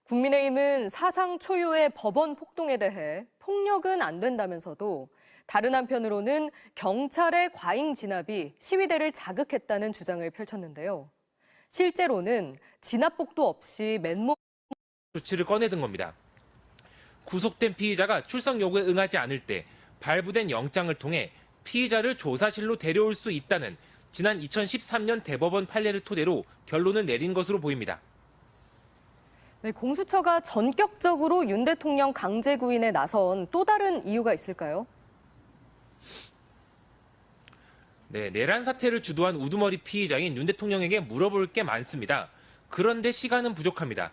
국민의힘은 사상 초유의 법원 폭동에 대해 폭력은 안 된다면서도 다른 한편으로는 경찰의 과잉 진압이 시위대를 자극했다는 주장을 펼쳤는데요. 실제로는 진압복도 없이 맨몸 조치를 꺼내든 겁니다. 구속된 피의자가 출석 요구에 응하지 않을 때 발부된 영장을 통해 피의자를 조사실로 데려올 수 있다는 지난 2013년 대법원 판례를 토대로 결론을 내린 것으로 보입니다. 네, 공수처가 전격적으로 윤 대통령 강제 구인에 나선 또 다른 이유가 있을까요? 네, 내란 사태를 주도한 우두머리 피의자인 윤 대통령에게 물어볼 게 많습니다. 그런데 시간은 부족합니다.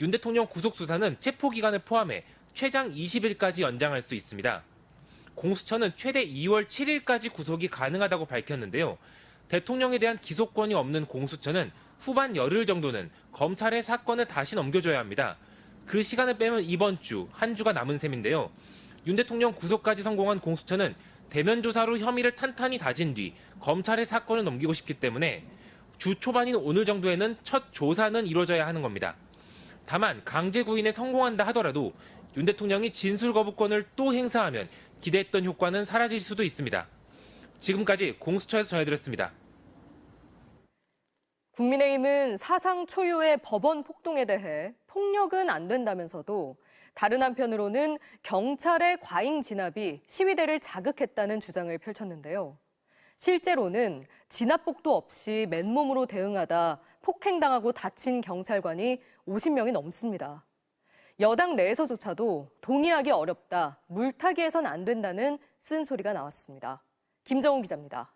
윤 대통령 구속 수사는 체포 기간을 포함해 최장 20일까지 연장할 수 있습니다. 공수처는 최대 2월 7일까지 구속이 가능하다고 밝혔는데요. 대통령에 대한 기소권이 없는 공수처는 후반 열흘 정도는 검찰에 사건을 다시 넘겨줘야 합니다. 그 시간을 빼면 이번 주, 한 주가 남은 셈인데요. 윤 대통령 구속까지 성공한 공수처는 대면 조사로 혐의를 탄탄히 다진 뒤 검찰에 사건을 넘기고 싶기 때문에 주 초반인 오늘 정도에는 첫 조사는 이루어져야 하는 겁니다. 다만 강제 구인에 성공한다 하더라도 윤 대통령이 진술 거부권을 또 행사하면 기대했던 효과는 사라질 수도 있습니다. 지금까지 공수처에서 전해드렸습니다. 국민의힘은 사상 초유의 법원 폭동에 대해 폭력은 안 된다면서도 다른 한편으로는 경찰의 과잉 진압이 시위대를 자극했다는 주장을 펼쳤는데요. 실제로는 진압복도 없이 맨몸으로 대응하다 폭행당하고 다친 경찰관이 50명이 넘습니다. 여당 내에서조차도 동의하기 어렵다, 물타기해선 안 된다는 쓴소리가 나왔습니다. 김정우 기자입니다.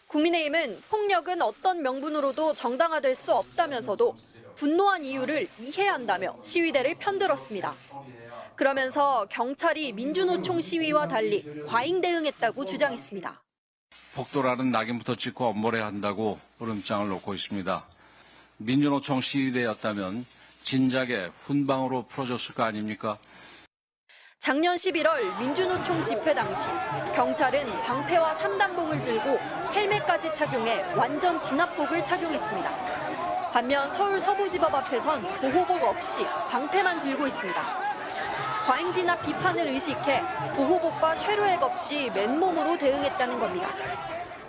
국민의힘은 폭력은 어떤 명분으로도 정당화될 수 없다면서도 분노한 이유를 이해한다며 시위대를 편들었습니다. 그러면서 경찰이 민주노총 시위와 달리 과잉 대응했다고 주장했습니다. 폭도라는 낙인부터 찍고 엄벌해야 한다고 으름장을 놓고 있습니다. 민주노총 시위대였다면 진작에 훈방으로 풀어줬을 거 아닙니까? 작년 11월 민주노총 집회 당시 경찰은 방패와 3단봉을 들고 헬멧까지 착용해 완전 진압복을 착용했습니다. 반면 서울 서부지법 앞에선 보호복 없이 방패만 들고 있습니다. 과잉 진압 비판을 의식해 보호복과 최루액 없이 맨몸으로 대응했다는 겁니다.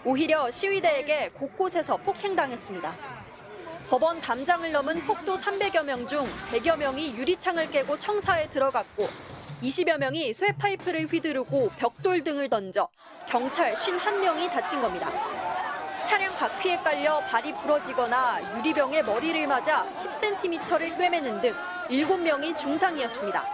오히려 시위대에게 곳곳에서 폭행당했습니다. 법원 담장을 넘은 폭도 300여 명 중 100여 명이 유리창을 깨고 청사에 들어갔고 20여 명이 쇠파이프를 휘두르고 벽돌 등을 던져 경찰 51명이 다친 겁니다. 차량 바퀴에 깔려 발이 부러지거나 유리병에 머리를 맞아 10cm를 꿰매는 등 7명이 중상이었습니다.